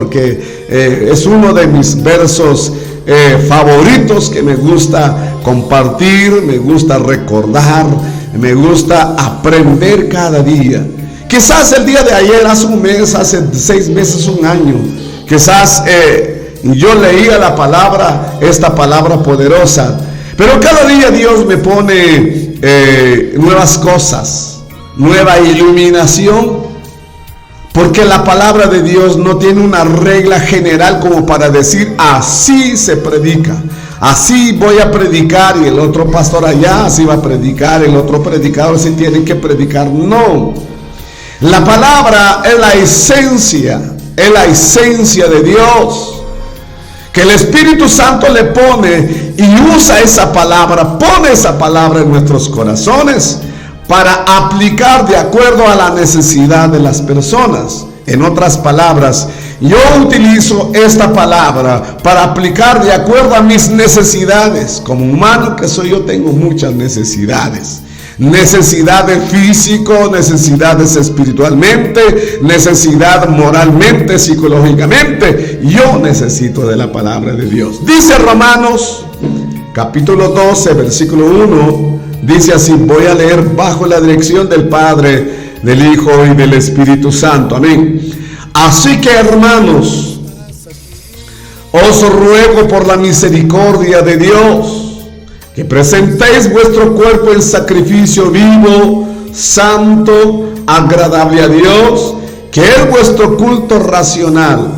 porque es uno de mis versos favoritos que me gusta compartir, me gusta recordar, me gusta aprender cada día. Quizás el día de ayer, hace un mes, hace 6 meses, un año, quizás yo leía la palabra, esta palabra poderosa, pero cada día Dios me pone nuevas cosas, nueva iluminación, porque la palabra de Dios no tiene una regla general como para decir así se predica, así voy a predicar y el otro pastor allá así va a predicar, el otro predicador sí tiene que predicar. No, la palabra es la esencia de Dios, que el Espíritu Santo le pone y usa esa palabra, pone esa palabra en nuestros corazones para aplicar de acuerdo a la necesidad de las personas. En otras palabras, yo utilizo esta palabra para aplicar de acuerdo a mis necesidades. Como humano que soy, yo tengo muchas necesidades. Necesidades físicas, necesidades espiritualmente, necesidad moralmente, psicológicamente. Yo necesito de la palabra de Dios. Dice Romanos, capítulo 12, versículo 1. Dice así, voy a leer bajo la dirección del Padre, del Hijo y del Espíritu Santo. Amén. Así que, hermanos, os ruego por la misericordia de Dios, que presentéis vuestro cuerpo en sacrificio vivo, santo, agradable a Dios, que es vuestro culto racional.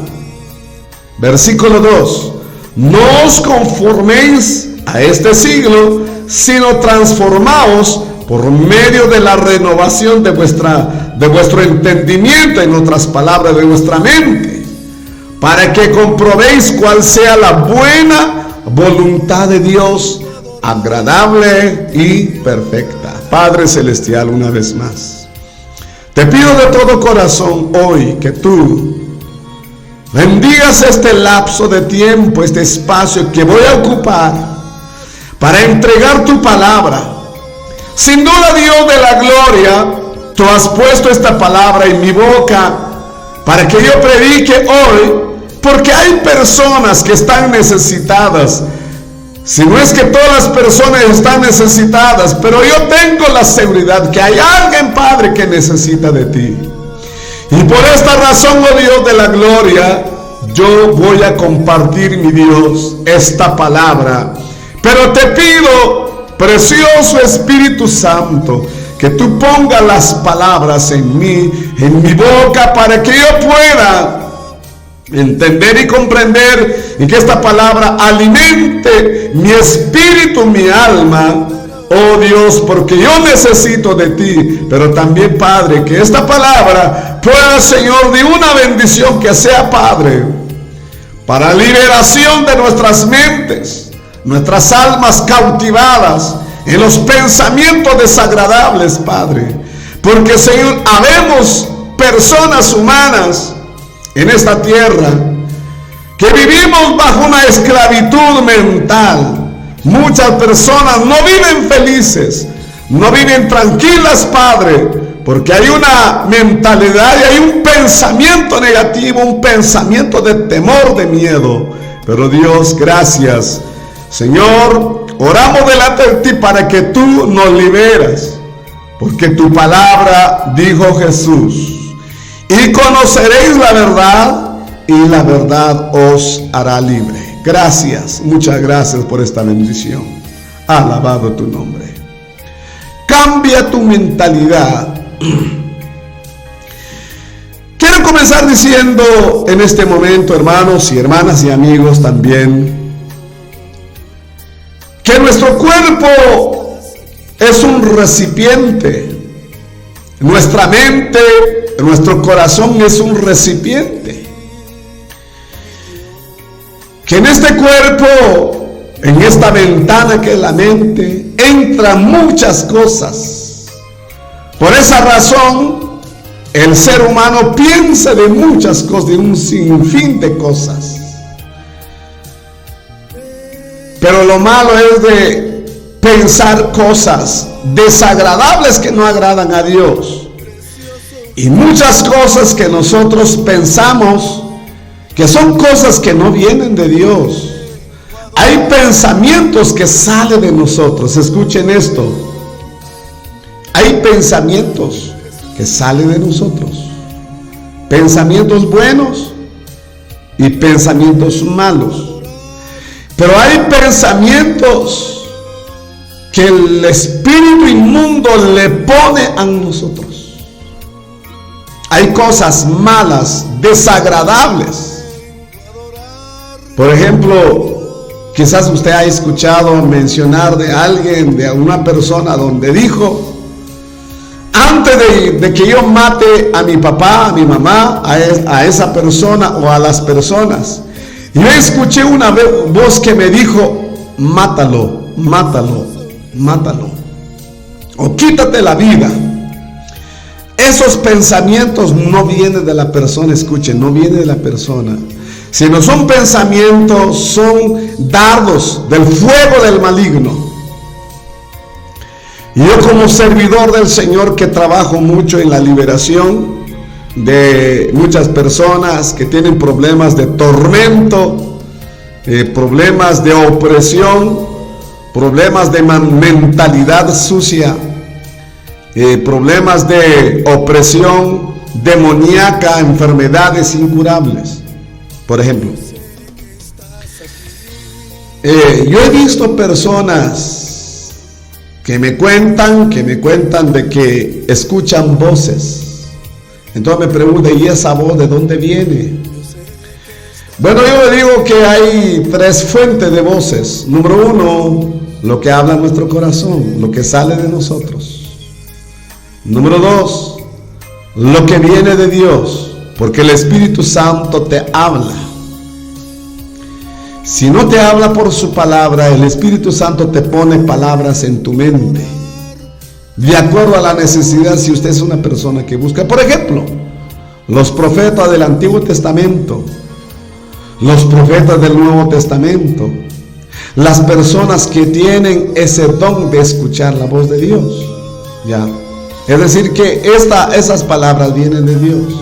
Versículo 2. No os conforméis a este siglo, sino transformaos por medio de la renovación de vuestro entendimiento, en otras palabras, de vuestra mente, para que comprobéis cuál sea la buena voluntad de Dios, agradable y perfecta. Padre Celestial, una vez más, te pido de todo corazón hoy que tú bendigas este lapso de tiempo, este espacio que voy a ocupar para entregar tu palabra. Sin duda, Dios de la gloria, tú has puesto esta palabra en mi boca para que yo predique hoy, porque hay personas que están necesitadas. Si no es que todas las personas están necesitadas, pero yo tengo la seguridad que hay alguien, Padre, que necesita de ti. Y por esta razón, oh Dios de la gloria, yo voy a compartir, mi Dios, esta palabra. Pero te pido, precioso Espíritu Santo, que tú pongas las palabras en mí, en mi boca, para que yo pueda entender y comprender, y que esta palabra alimente mi espíritu, mi alma, oh Dios, porque yo necesito de ti. Pero también, Padre, que esta palabra pueda, Señor, de una bendición que sea, Padre, para liberación de nuestras mentes, nuestras almas cautivadas en los pensamientos desagradables, Padre. Porque, Señor, habemos personas humanas en esta tierra que vivimos bajo una esclavitud mental. Muchas personas no viven felices, no viven tranquilas, Padre, porque hay una mentalidad y hay un pensamiento negativo, un pensamiento de temor, de miedo. Pero Dios, gracias, Señor, oramos delante de ti para que tú nos liberas, porque tu palabra, dijo Jesús, y conoceréis la verdad, y la verdad os hará libre. Gracias, muchas gracias por esta bendición. Alabado tu nombre. Cambia tu mentalidad. Quiero comenzar diciendo en este momento, hermanos y hermanas y amigos también, que nuestro cuerpo es un recipiente. Nuestra mente, nuestro corazón es un recipiente. Que en este cuerpo, en esta ventana que es la mente, entran muchas cosas. Por esa razón, el ser humano piensa de muchas cosas, de un sinfín de cosas. Pero lo malo es de pensar cosas desagradables que no agradan a Dios. Y muchas cosas que nosotros pensamos que son cosas que no vienen de Dios. Hay pensamientos que salen de nosotros. Escuchen esto. Hay pensamientos que salen de nosotros. Pensamientos buenos y pensamientos malos. Pero hay pensamientos que el espíritu inmundo le pone a nosotros. Hay cosas malas, desagradables. Por ejemplo, quizás usted ha escuchado mencionar de alguien, de una persona, donde dijo: antes de que yo mate a mi papá, a mi mamá, a esa persona o a las personas, yo escuché una voz que me dijo: mátalo, mátalo, mátalo, o quítate la vida. Esos pensamientos no vienen de la persona, escuchen, no vienen de la persona, sino son pensamientos, son dardos del fuego del maligno. Y yo, como servidor del Señor, que trabajo mucho en la liberación de muchas personas que tienen problemas de tormento, problemas de opresión, problemas de mentalidad sucia, problemas de opresión demoníaca, enfermedades incurables. Por ejemplo, yo he visto personas que me cuentan de que escuchan voces. Entonces me pregunto: ¿y esa voz de dónde viene? Bueno, yo le digo que hay tres fuentes de voces. Número uno, lo que habla nuestro corazón, lo que sale de nosotros. Número dos, lo que viene de Dios, porque el Espíritu Santo te habla. Si no te habla por su palabra, el Espíritu Santo te pone palabras en tu mente, de acuerdo a la necesidad, si usted es una persona que busca. Por ejemplo, los profetas del Antiguo Testamento, los profetas del Nuevo Testamento, las personas que tienen ese don de escuchar la voz de Dios, ¿ya? Es decir, que esas palabras vienen de Dios.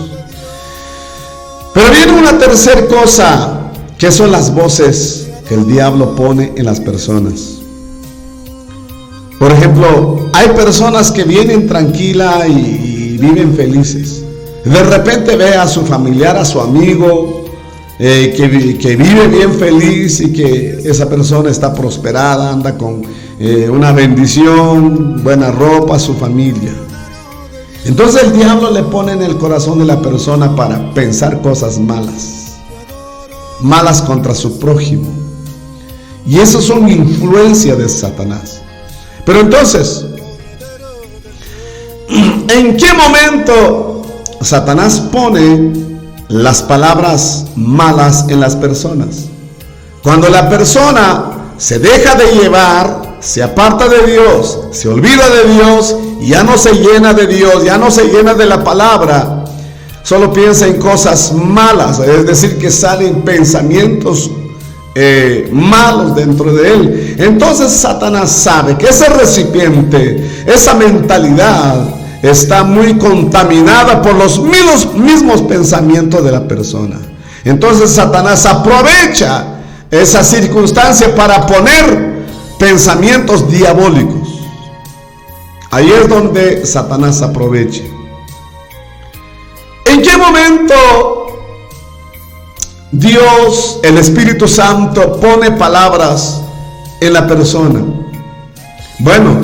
Pero viene una tercera cosa, que son las voces que el diablo pone en las personas. Por ejemplo, hay personas que vienen tranquilas y viven felices. De repente ve a su familiar, a su amigo, que vive bien feliz, y que esa persona está prosperada, anda con una bendición, buena ropa, su familia. Entonces el diablo le pone en el corazón de la persona para pensar cosas malas contra su prójimo. Y eso son influencia de Satanás. Pero entonces, ¿en qué momento Satanás pone las palabras malas en las personas? Cuando la persona se deja de llevar, se aparta de Dios, se olvida de Dios, y ya no se llena de Dios, ya no se llena de la palabra, solo piensa en cosas malas, es decir, que salen pensamientos malos dentro de él. Entonces Satanás sabe que ese recipiente, esa mentalidad, está muy contaminada por los mismos pensamientos de la persona. Entonces Satanás aprovecha esa circunstancia para poner pensamientos diabólicos. Ahí es donde Satanás aprovecha. ¿En qué momento Dios, el Espíritu Santo, pone palabras en la persona? Bueno,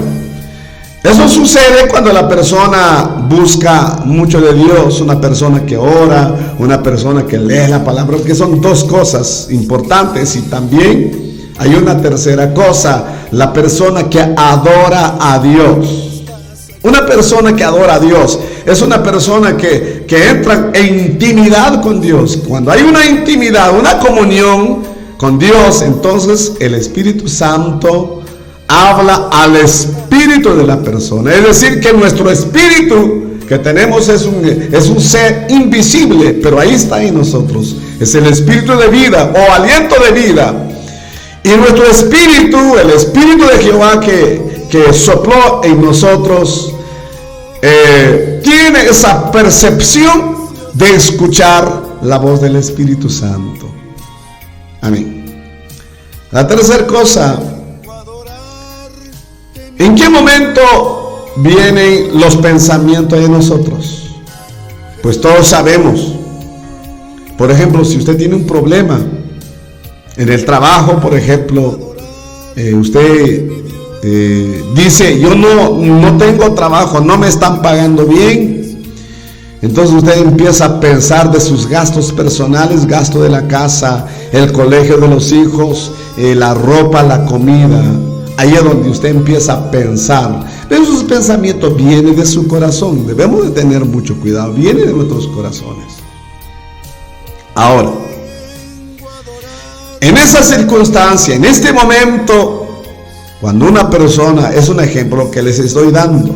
eso sucede cuando la persona busca mucho de Dios, una persona que ora, una persona que lee la palabra, que son dos cosas importantes. Y también hay una tercera cosa: la persona que adora a Dios. Una persona que adora a Dios es una persona que entra en intimidad con Dios. Cuando hay una intimidad, una comunión con Dios, entonces el Espíritu Santo habla al espíritu de la persona. Es decir, que nuestro espíritu que tenemos es un ser invisible, pero ahí está en nosotros. Es el espíritu de vida o aliento de vida. Y nuestro espíritu, el Espíritu de Jehová que sopló en nosotros, tiene esa percepción de escuchar la voz del Espíritu Santo. Amén. La tercera cosa, ¿en qué momento vienen los pensamientos de nosotros? Pues todos sabemos. Por ejemplo, si usted tiene un problema en el trabajo, por ejemplo, usted dice, yo no tengo trabajo, no me están pagando bien. Entonces usted empieza a pensar de sus gastos personales, gasto de la casa, el colegio de los hijos, la ropa, la comida. Ahí es donde usted empieza a pensar. Pero esos pensamientos vienen de su corazón. Debemos de tener mucho cuidado. Vienen de nuestros corazones. Ahora, en esa circunstancia, en este momento, cuando una persona, es un ejemplo que les estoy dando,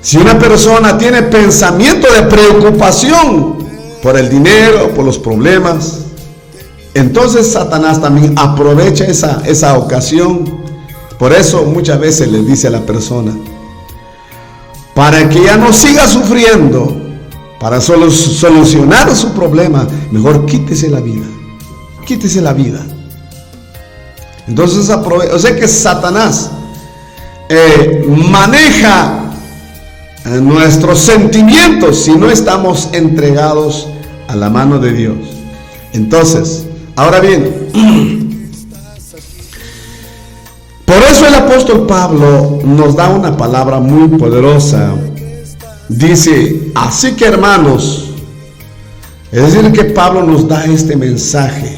si una persona tiene pensamiento de preocupación por el dinero, por los problemas, entonces Satanás también aprovecha esa ocasión. Por eso muchas veces le dice a la persona, para que ya no siga sufriendo, para solucionar su problema, mejor quítese la vida. Quítese la vida. Entonces aprovecha, o sea que Satanás maneja nuestros sentimientos si no estamos entregados a la mano de Dios. Entonces, ahora bien, por eso el apóstol Pablo nos da una palabra muy poderosa. Dice, así que hermanos, es decir que Pablo nos da este mensaje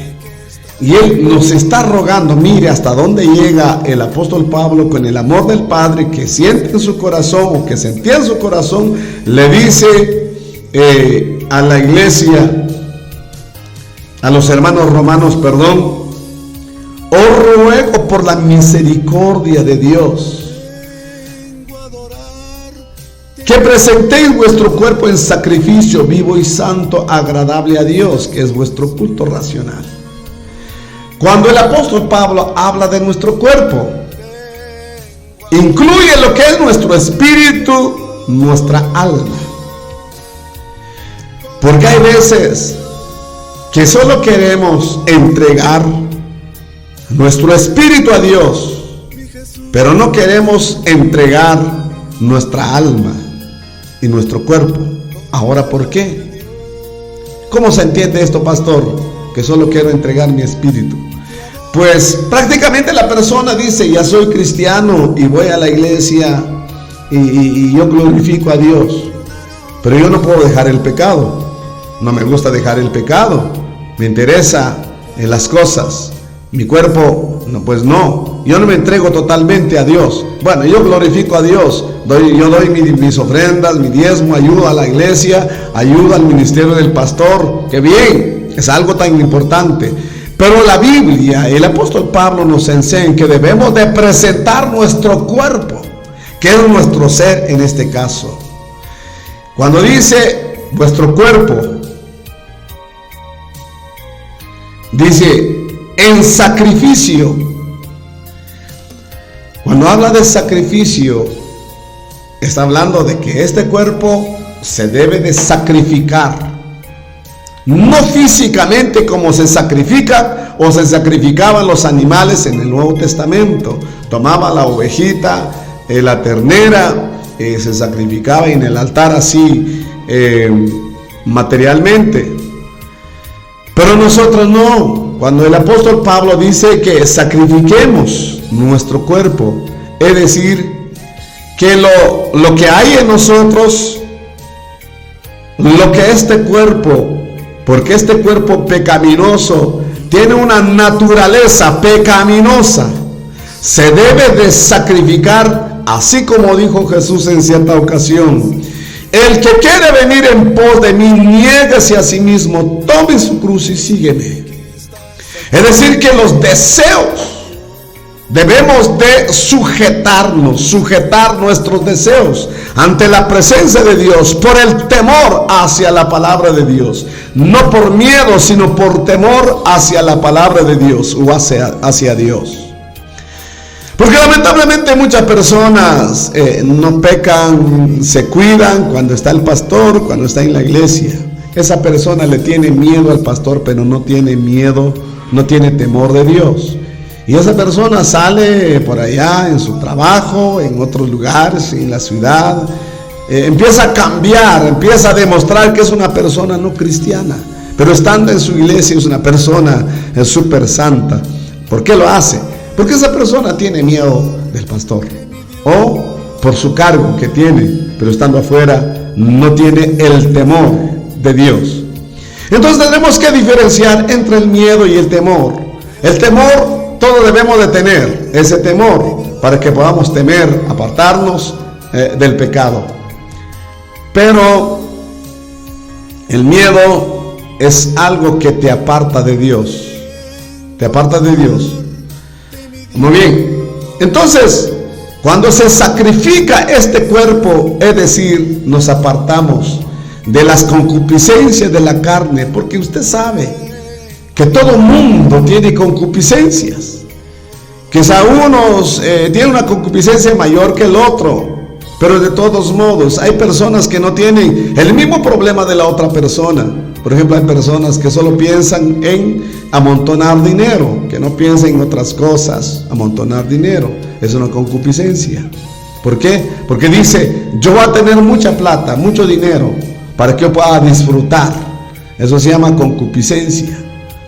y él nos está rogando. Mire hasta dónde llega el apóstol Pablo con el amor del Padre que siente en su corazón, o que sentía en su corazón. Le dice a la iglesia, a los hermanos romanos, os ruego por la misericordia de Dios que presentéis vuestro cuerpo en sacrificio vivo y santo, agradable a Dios, que es vuestro culto racional. Cuando el apóstol Pablo habla de nuestro cuerpo, incluye lo que es nuestro espíritu, nuestra alma. Porque hay veces que solo queremos entregar nuestro espíritu a Dios, pero no queremos entregar nuestra alma y nuestro cuerpo. Ahora, ¿por qué? ¿Cómo se entiende esto, pastor? Que solo quiero entregar mi espíritu. Pues prácticamente la persona dice, ya soy cristiano y voy a la iglesia y yo glorifico a Dios, pero yo no puedo dejar el pecado. No me gusta dejar el pecado, me interesa en las cosas. Mi cuerpo, no, pues no, yo no me entrego totalmente a Dios. Bueno, yo glorifico a Dios, yo doy mis ofrendas, mi diezmo, ayudo a la iglesia, ayudo al ministerio del pastor. ¡Qué bien! Es algo tan importante. Pero la Biblia, el apóstol Pablo nos enseña que debemos de presentar nuestro cuerpo, que es nuestro ser en este caso. Cuando dice vuestro cuerpo, dice en sacrificio. Cuando habla de sacrificio, está hablando de que este cuerpo se debe de sacrificar. No físicamente como se sacrifica o se sacrificaban los animales en el Nuevo Testamento. Tomaba la ovejita, la ternera, se sacrificaba en el altar así materialmente. Pero nosotros no. Cuando el apóstol Pablo dice que sacrifiquemos nuestro cuerpo, es decir, que lo que hay en nosotros, lo que este cuerpo, porque este cuerpo pecaminoso tiene una naturaleza pecaminosa, se debe de sacrificar, así como dijo Jesús en cierta ocasión: el que quiere venir en pos de mí, niéguese a sí mismo, tome su cruz y sígueme. Es decir, que los deseos debemos de sujetar nuestros deseos ante la presencia de Dios por el temor hacia la palabra de Dios. No por miedo, sino por temor hacia la palabra de Dios o hacia Dios. Porque lamentablemente muchas personas no pecan, se cuidan cuando está el pastor, cuando está en la iglesia. esa persona le tiene miedo al pastor, pero no tiene miedo, no tiene temor de Dios. Y esa persona sale por allá en su trabajo, en otros lugares, en la ciudad, empieza a cambiar, empieza a demostrar que es una persona no cristiana, pero estando en su iglesia es una persona súper santa. ¿Por qué lo hace? Porque esa persona tiene miedo del pastor, o por su cargo que tiene, pero estando afuera no tiene el temor de Dios. Entonces tenemos que diferenciar entre el miedo y el temor. El temor, todos debemos de tener ese temor para que podamos temer, apartarnos del pecado. Pero el miedo es algo que te aparta de Dios. Te aparta de Dios. Muy bien. Entonces, cuando se sacrifica este cuerpo, es decir, nos apartamos de las concupiscencias de la carne, porque usted sabe que todo mundo tiene concupiscencias, que a unos tiene una concupiscencia mayor que el otro, pero de todos modos hay personas que no tienen el mismo problema de la otra persona. Por ejemplo, hay personas que solo piensan en amontonar dinero, que no piensan en otras cosas. Amontonar dinero es una concupiscencia. ¿Por qué? Porque dice, yo voy a tener mucha plata, mucho dinero, para que yo pueda disfrutar. Eso se llama concupiscencia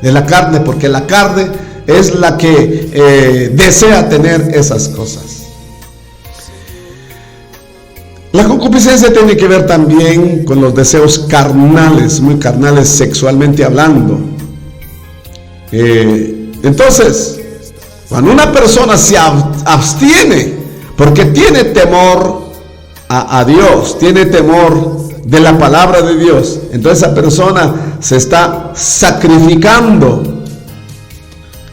de la carne, porque la carne es la que desea tener esas cosas. La concupiscencia tiene que ver también con los deseos carnales, muy carnales sexualmente hablando. Entonces, cuando una persona se abstiene porque tiene temor a Dios, tiene temor de la palabra de Dios, entonces esa persona se está sacrificando,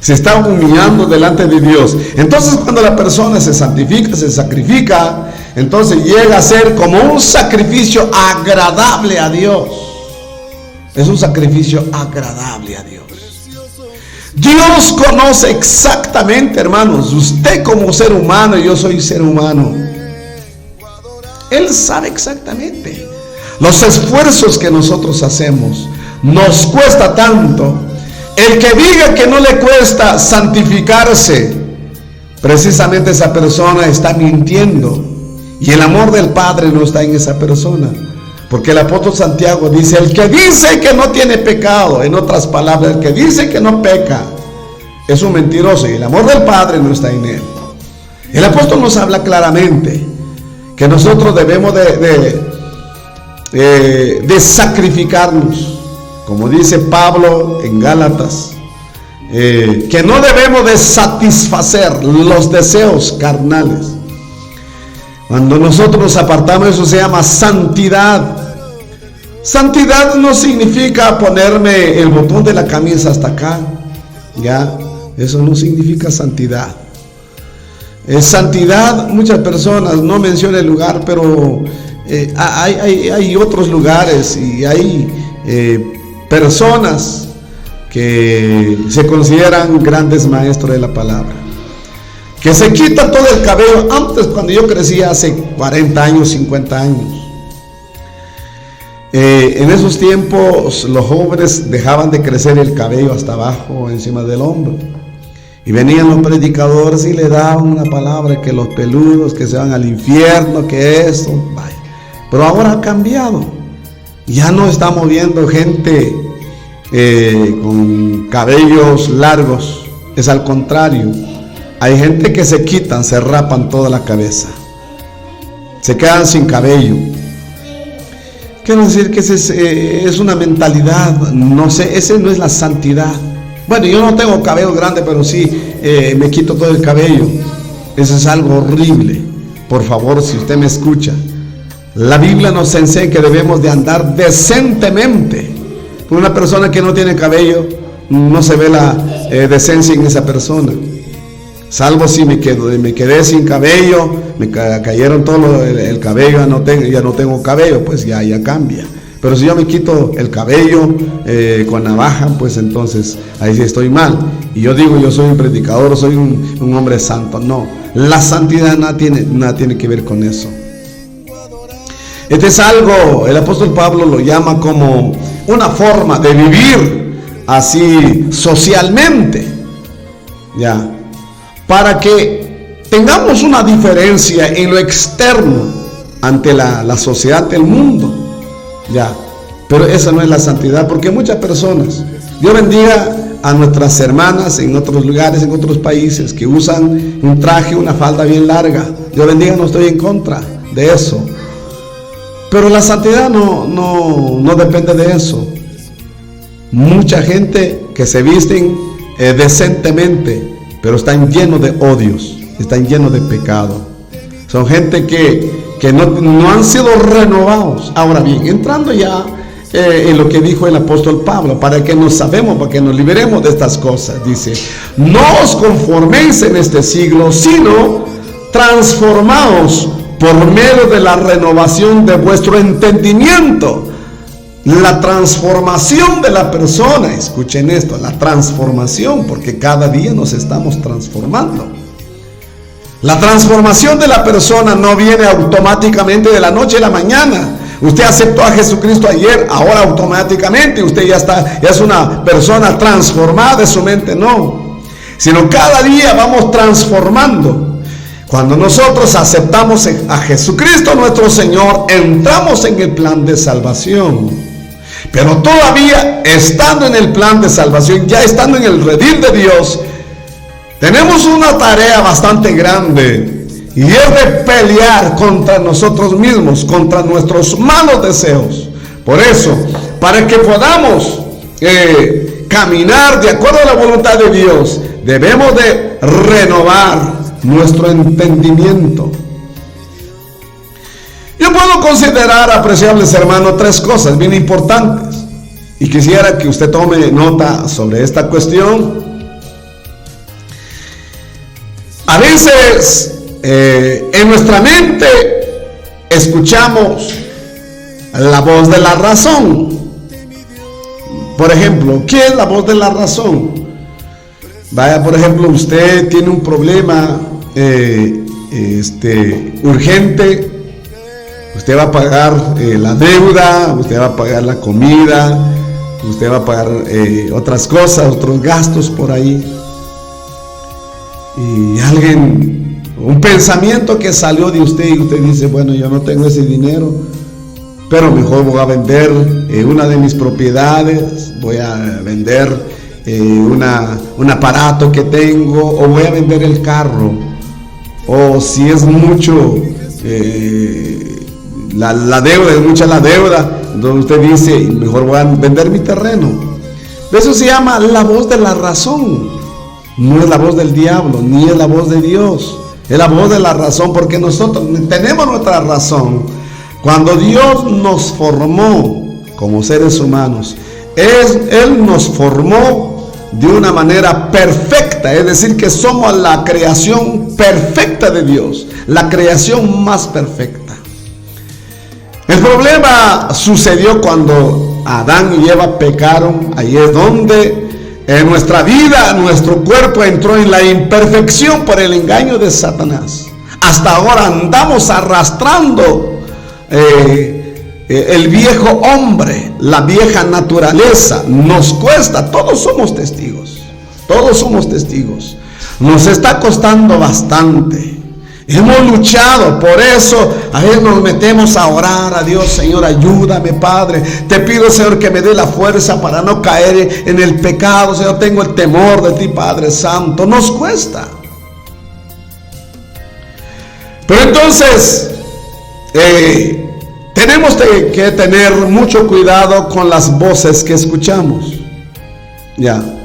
se está humillando delante de Dios. Entonces cuando la persona se santifica, se sacrifica, entonces llega a ser como un sacrificio agradable a Dios. Es un sacrificio agradable a Dios. Dios conoce exactamente, hermanos, usted como ser humano y yo soy ser humano. Él sabe exactamente los esfuerzos que nosotros hacemos. Nos cuesta tanto. El que diga que no le cuesta santificarse, precisamente esa persona está mintiendo, y el amor del Padre no está en esa persona, porque el apóstol Santiago dice, el que dice que no tiene pecado, en otras palabras, el que dice que no peca, es un mentiroso, y el amor del Padre no está en él. El apóstol nos habla claramente que nosotros debemos de sacrificarnos, como dice Pablo en Gálatas, que no debemos de satisfacer los deseos carnales. Cuando nosotros nos apartamos, eso se llama santidad. Santidad no significa ponerme el botón de la camisa hasta acá, ya, eso no significa santidad. Santidad, muchas personas, no menciono el lugar, pero hay otros lugares y hay personas que se consideran grandes maestros de la palabra, que se quitan todo el cabello. Antes, cuando yo crecía hace 40 años, 50 años, en esos tiempos los jóvenes dejaban de crecer el cabello hasta abajo, encima del hombro, y venían los predicadores y le daban una palabra, que los peludos que se van al infierno, que esto, vaya. Pero ahora ha cambiado. Ya no estamos viendo gente con cabellos largos. Es al contrario. Hay gente que se quitan, se rapan toda la cabeza, se quedan sin cabello. Quiero decir que ese es una mentalidad, no sé, ese no es la santidad. Bueno, yo no tengo cabello grande, pero sí me quito todo el cabello. Eso es algo horrible. Por favor, si usted me escucha, la Biblia nos enseña que debemos de andar decentemente. Una persona que no tiene cabello, no se ve la decencia en esa persona. Salvo si me quedé sin cabello, me cayeron todo el cabello, ya no tengo cabello, pues ya cambia. Pero si yo me quito el cabello con navaja, pues entonces ahí sí estoy mal. Y yo digo, yo soy un predicador, soy un hombre santo. No, la santidad nada tiene que ver con eso. Este es algo, el apóstol Pablo lo llama como una forma de vivir así socialmente, ya, para que tengamos una diferencia en lo externo ante la sociedad del mundo, ya. Pero esa no es la santidad, porque muchas personas, Dios bendiga a nuestras hermanas en otros lugares, en otros países, que usan un traje, una falda bien larga. Dios bendiga, no estoy en contra de eso. Pero la santidad no depende de eso. Mucha gente que se visten decentemente, pero están llenos de odios, están llenos de pecado. Son gente que no han sido renovados. Ahora bien, entrando ya en lo que dijo el apóstol Pablo, para que nos liberemos de estas cosas, dice: no os conforméis en este siglo, sino transformaos por medio de la renovación de vuestro entendimiento. La transformación de la persona, escuchen esto, la transformación, porque cada día nos estamos transformando. La transformación de la persona no viene automáticamente de la noche a la mañana. Usted aceptó a Jesucristo ayer, ahora automáticamente usted ya es una persona transformada de su mente, no. Sino cada día vamos transformando. Cuando nosotros aceptamos a Jesucristo nuestro Señor, entramos en el plan de salvación. Pero todavía estando en el plan de salvación, ya estando en el redil de Dios, tenemos una tarea bastante grande, y es de pelear contra nosotros mismos, contra nuestros malos deseos. Por eso, para que podamos caminar de acuerdo a la voluntad de Dios, debemos de renovar nuestro entendimiento. Yo puedo considerar, apreciables hermanos, 3 cosas bien importantes, y quisiera que usted tome nota sobre esta cuestión. A veces en nuestra mente escuchamos la voz de la razón. Por ejemplo, ¿qué es la voz de la razón? Vaya, por ejemplo, usted tiene un problema urgente. Usted va a pagar la deuda, usted va a pagar la comida, usted va a pagar otras cosas, otros gastos por ahí. Y un pensamiento que salió de usted, y usted dice: bueno, yo no tengo ese dinero, pero mejor voy a vender una de mis propiedades, voy a vender un aparato que tengo, o voy a vender el carro, o si es mucho la deuda, es mucha la deuda, entonces usted dice: mejor voy a vender mi terreno. Eso se llama la voz de la razón. No es la voz del diablo, ni es la voz de Dios, es la voz de la razón, porque nosotros tenemos nuestra razón. Cuando Dios nos formó como seres humanos, Él nos formó de una manera perfecta, es decir, que somos la creación perfecta de Dios, la creación más perfecta. El problema sucedió cuando Adán y Eva pecaron. Ahí es donde en nuestra vida, nuestro cuerpo entró en la imperfección por el engaño de Satanás. Hasta ahora andamos arrastrando el viejo hombre, la vieja naturaleza. Nos cuesta, todos somos testigos. Todos somos testigos. Nos está costando bastante. Hemos luchado, por eso a veces nos metemos a orar a Dios: Señor, ayúdame, Padre. Te pido, Señor, que me dé la fuerza para no caer en el pecado. Señor, tengo el temor de ti, Padre Santo. Nos cuesta. Pero entonces, tenemos que tener mucho cuidado con las voces que escuchamos. Ya.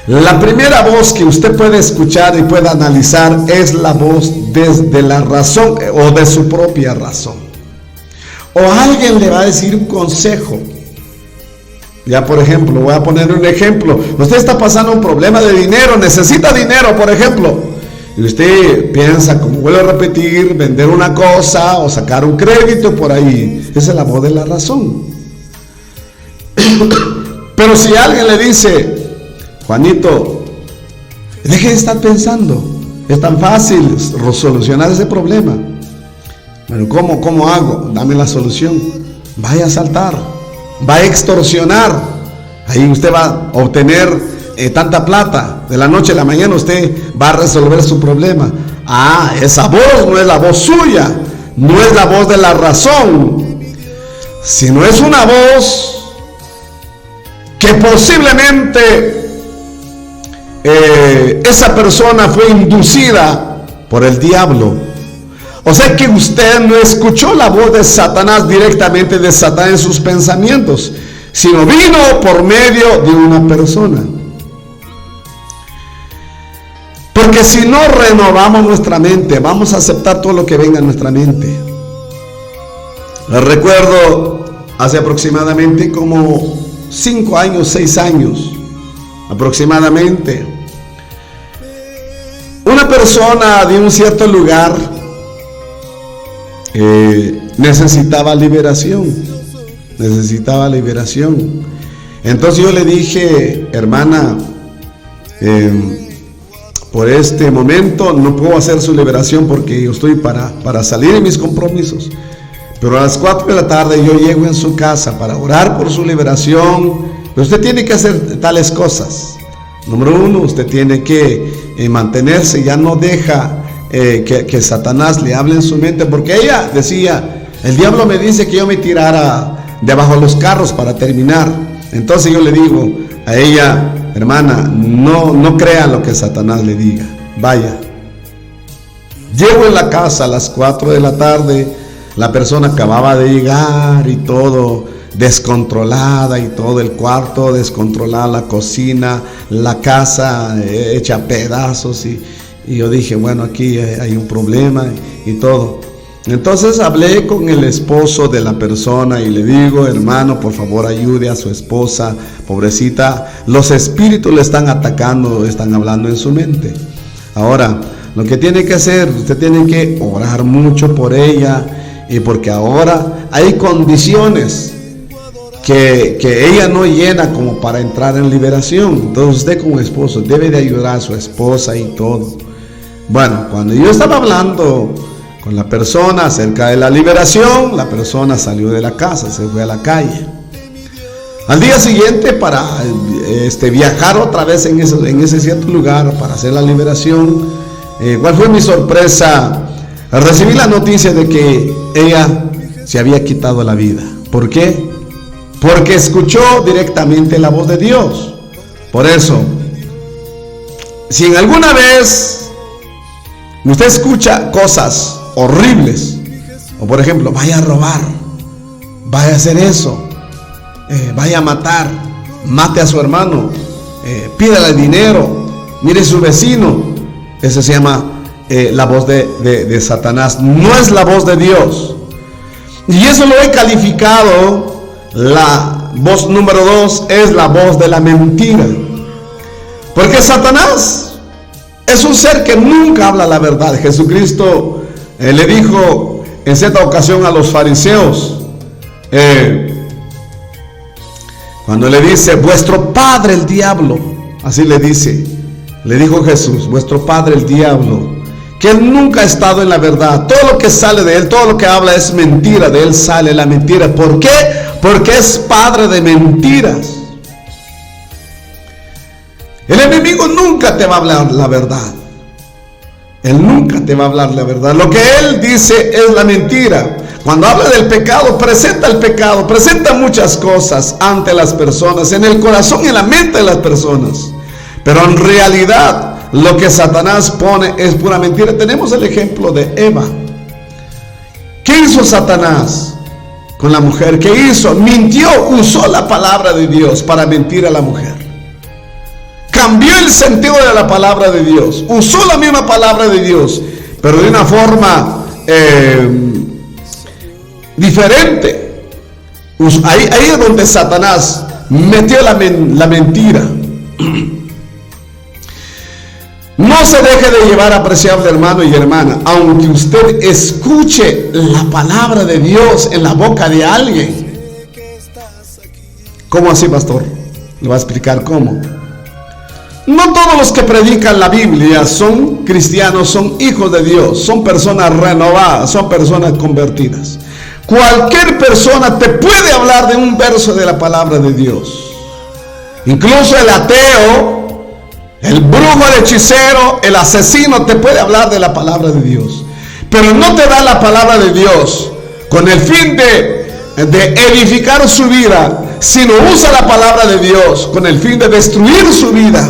La primera voz que usted puede escuchar y puede analizar es la voz desde la razón o de su propia razón. O alguien le va a decir un consejo. Ya, por ejemplo, voy a poner un ejemplo. Usted está pasando un problema de dinero, necesita dinero, por ejemplo. Y usted piensa, como vuelvo a repetir, vender una cosa o sacar un crédito por ahí. Esa es la voz de la razón. Pero si alguien le dice: Juanito, deje de estar pensando, es tan fácil solucionar ese problema. Bueno, ¿cómo hago? Dame la solución. Vaya a saltar, va a extorsionar. Ahí usted va a obtener tanta plata. De la noche a la mañana usted va a resolver su problema. Esa voz no es la voz suya, no es la voz de la razón, sino es una voz que posiblemente esa persona fue inducida por el diablo. O sea que usted no escuchó la voz de Satanás directamente de Satán en sus pensamientos, sino vino por medio de una persona. Porque si no renovamos nuestra mente, vamos a aceptar todo lo que venga a nuestra mente. Recuerdo hace aproximadamente como 5 años, 6 años aproximadamente, una persona de un cierto lugar necesitaba liberación. Entonces yo le dije: hermana, por este momento no puedo hacer su liberación porque yo estoy para salir de mis compromisos, pero a las 4 de la tarde yo llego en su casa para orar por su liberación. Pero usted tiene que hacer tales cosas. Número 1, usted tiene que mantenerse, ya no deja que Satanás le hable en su mente, porque ella decía: el diablo me dice que yo me tirara debajo de los carros para terminar. Entonces yo le digo a ella: hermana, no crea lo que Satanás le diga, vaya. Llego en la casa a las 4 de la tarde, la persona acababa de llegar y todo descontrolada, y todo el cuarto descontrolado, la cocina, la casa hecha a pedazos, y yo dije: bueno, aquí hay un problema y todo. Entonces hablé con el esposo de la persona y le digo: hermano, por favor ayude a su esposa, pobrecita, los espíritus le están atacando, están hablando en su mente. Ahora, lo que tiene que hacer, usted tiene que orar mucho por ella, y porque ahora hay condiciones que ella no llena como para entrar en liberación. Entonces usted como esposo debe de ayudar a su esposa y todo. Bueno, cuando yo estaba hablando con la persona acerca de la liberación, la persona salió de la casa, se fue a la calle. Al día siguiente, para viajar otra vez en ese cierto lugar para hacer la liberación, ¿cuál fue mi sorpresa? Recibí la noticia de que ella se había quitado la vida. ¿Por qué? Porque escuchó directamente la voz de Dios. Por eso, si en alguna vez usted escucha cosas horribles, o por ejemplo, vaya a robar, vaya a hacer eso, vaya a matar, mate a su hermano, pídale dinero, mire a su vecino, eso se llama la voz de Satanás, no es la voz de Dios. Y eso lo he calificado. La voz número 2 es la voz de la mentira, porque Satanás es un ser que nunca habla la verdad. Jesucristo le dijo en cierta ocasión a los fariseos, cuando le dice: vuestro padre el diablo, así le dijo Jesús: vuestro padre el diablo, que él nunca ha estado en la verdad, todo lo que sale de él, todo lo que habla es mentira, de él sale la mentira. ¿Por qué? Porque es padre de mentiras. El enemigo nunca te va a hablar la verdad. Él nunca te va a hablar la verdad. Lo que él dice es la mentira. Cuando habla del pecado, presenta muchas cosas ante las personas, en el corazón y en la mente de las personas. Pero en realidad, lo que Satanás pone es pura mentira. Tenemos el ejemplo de Eva. ¿Qué hizo Satanás con la mujer? ¿Qué hizo? Mintió, usó la palabra de Dios para mentir a la mujer. Cambió el sentido de la palabra de Dios, usó la misma palabra de Dios, pero de una forma diferente. Ahí es donde Satanás metió la mentira. No se deje de llevar, apreciable hermano y hermana, aunque usted escuche la palabra de Dios en la boca de alguien. ¿Cómo así, pastor? Le voy a explicar cómo. No todos los que predican la Biblia son cristianos, son hijos de Dios, son personas renovadas, son personas convertidas. Cualquier persona te puede hablar de un verso de la palabra de Dios. Incluso el ateo, el brujo, el hechicero, el asesino te puede hablar de la palabra de Dios. Pero no te da la palabra de Dios con el fin de edificar su vida, sino usa la palabra de Dios con el fin de destruir su vida.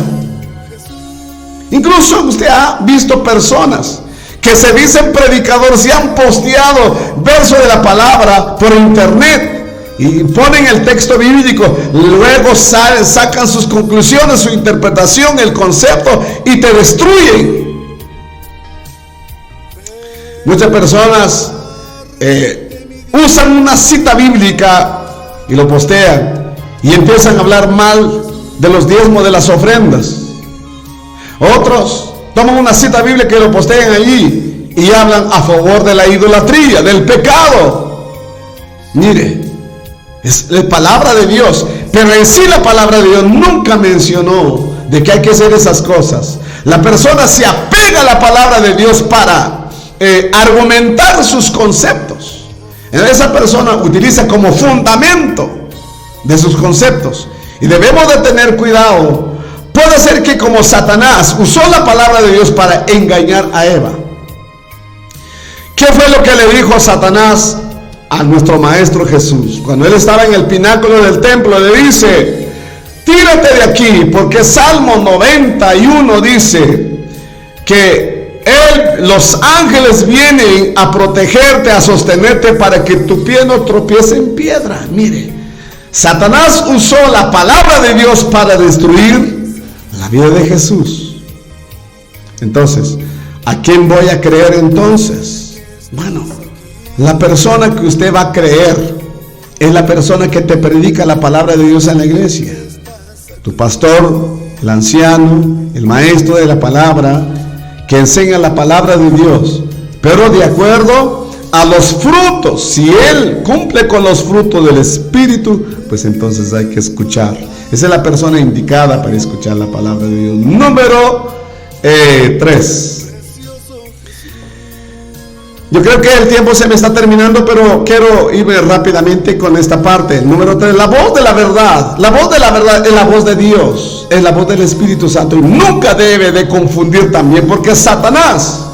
Incluso usted ha visto personas que se dicen predicadores y han posteado versos de la palabra por internet y ponen el texto bíblico, luego sacan sus conclusiones, su interpretación, el concepto, y te destruyen. Muchas personas usan una cita bíblica y lo postean y empiezan a hablar mal de los diezmos, de las ofrendas. Otros toman una cita bíblica y lo postean allí y hablan a favor de la idolatría, del pecado. Mire, es la palabra de Dios, pero en sí la palabra de Dios nunca mencionó de que hay que hacer esas cosas. La persona se apega a la palabra de Dios para argumentar sus conceptos. Esa persona utiliza como fundamento de sus conceptos, y debemos de tener cuidado. Puede ser que como Satanás usó la palabra de Dios para engañar a Eva. ¿Qué fue lo que le dijo Satanás a nuestro Maestro Jesús? Cuando él estaba en el pináculo del templo, le dice: tírate de aquí, porque Salmo 91 dice que los ángeles vienen a protegerte, a sostenerte, para que tu pie no tropiece en piedra. Mire, Satanás usó la palabra de Dios para destruir la vida de Jesús. Entonces, ¿a quién voy a creer entonces? Bueno, la persona que usted va a creer es la persona que te predica la palabra de Dios en la iglesia. Tu pastor, el anciano, el maestro de la palabra, que enseña la palabra de Dios, pero de acuerdo a los frutos. Si él cumple con los frutos del Espíritu, pues entonces hay que escuchar. Esa es la persona indicada para escuchar la palabra de Dios. Número 3. Yo creo que el tiempo se me está terminando, pero quiero irme rápidamente con esta parte. Número 3, la voz de la verdad. La voz de la verdad es la voz de Dios, es la voz del Espíritu Santo, y nunca debe de confundir también, porque Satanás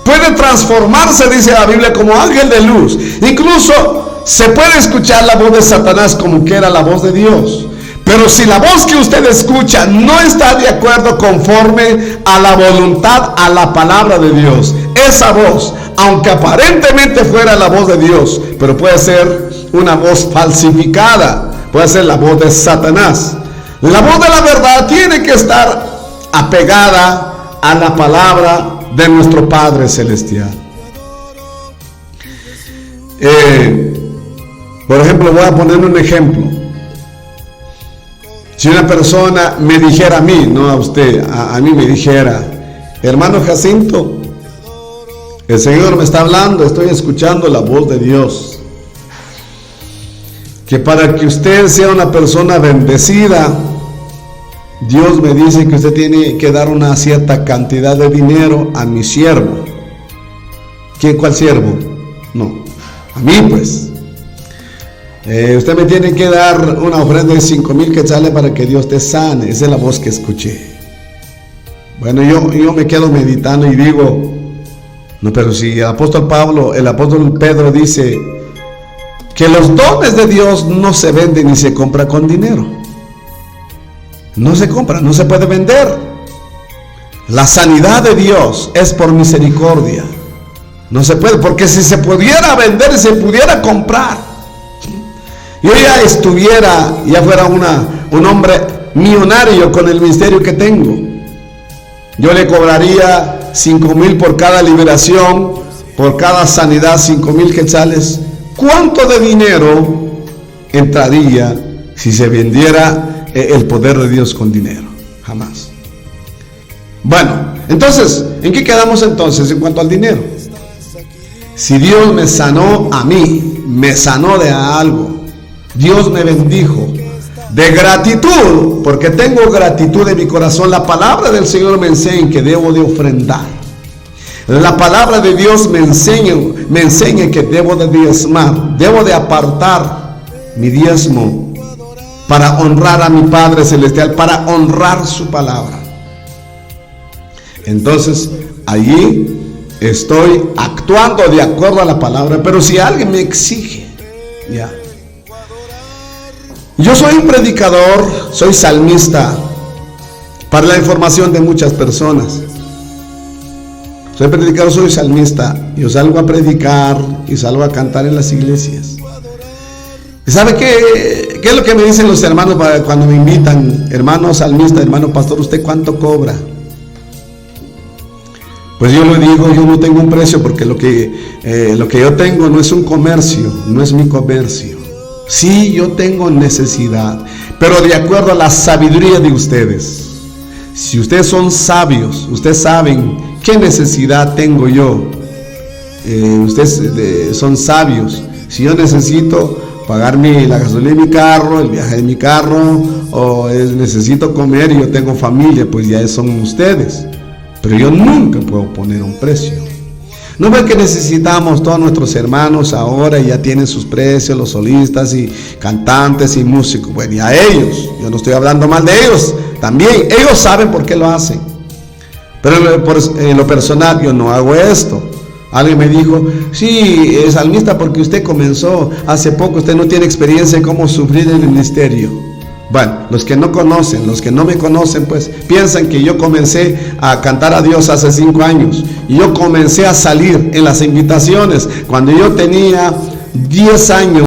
puede transformarse, dice la Biblia, como ángel de luz. Incluso se puede escuchar la voz de Satanás como que era la voz de Dios. Pero si la voz que usted escucha no está de acuerdo conforme a la voluntad, a la palabra de Dios, esa voz, aunque aparentemente fuera la voz de Dios, pero puede ser una voz falsificada, puede ser la voz de Satanás. La voz de la verdad tiene que estar apegada a la palabra de nuestro Padre Celestial. Por ejemplo, voy a poner un ejemplo. Si una persona me dijera a mí, no a usted, a mí me dijera: hermano Jacinto, el Señor me está hablando, estoy escuchando la voz de Dios, que para que usted sea una persona bendecida, Dios me dice que usted tiene que dar una cierta cantidad de dinero a mi siervo. ¿Cuál siervo? No, a mí pues. Usted me tiene que dar una ofrenda de 5,000 quetzales para que Dios te sane. Esa es la voz que escuché. Bueno, yo me quedo meditando y digo: no, pero si el apóstol Pedro dice que los dones de Dios no se venden ni se compran con dinero. No se compra, no se puede vender. La sanidad de Dios es por misericordia. No se puede, porque si se pudiera vender, se pudiera comprar, yo ya fuera un hombre millonario con el ministerio que tengo. Yo le cobraría 5,000 por cada liberación, por cada sanidad, 5,000 quetzales. ¿Cuánto de dinero entraría si se vendiera el poder de Dios con dinero? Jamás. Bueno, entonces, ¿en qué quedamos entonces en cuanto al dinero? Si Dios me sanó a mí, me sanó de algo, Dios me bendijo, de gratitud, porque tengo gratitud en mi corazón. La palabra del Señor me enseña que debo de ofrendar. La palabra de Dios me enseña que debo de diezmar, debo de apartar mi diezmo para honrar a mi Padre Celestial, para honrar su palabra. Entonces, allí estoy actuando de acuerdo a la palabra. Pero si alguien me exige, ya. Yo soy un predicador, soy salmista, para la información de muchas personas. Soy predicador, soy salmista. Yo salgo a predicar y salgo a cantar en las iglesias. ¿Y sabe qué es lo que me dicen los hermanos cuando me invitan? Hermano salmista, hermano pastor, ¿usted cuánto cobra? Pues yo le digo, yo no tengo un precio, porque lo que yo tengo no es un comercio, no es mi comercio. Sí, yo tengo necesidad, pero de acuerdo a la sabiduría de ustedes. Si ustedes son sabios, ustedes saben qué necesidad tengo yo. Ustedes son sabios. Si yo necesito pagar la gasolina de mi carro, el viaje de mi carro, o necesito comer y yo tengo familia, pues ya son ustedes. Pero yo nunca puedo poner un precio. No ve que necesitamos todos nuestros hermanos ahora, ya tienen sus precios, los solistas y cantantes y músicos. Bueno, y a ellos, yo no estoy hablando mal de ellos, también ellos saben por qué lo hacen. Pero en lo personal yo no hago esto. Alguien me dijo, sí, es salmista porque usted comenzó hace poco, usted no tiene experiencia en cómo sufrir en el ministerio. Bueno, los que no conocen, los que no me conocen, pues piensan que yo comencé a cantar a Dios hace 5 años. Y yo comencé a salir en las invitaciones cuando yo tenía 10 años.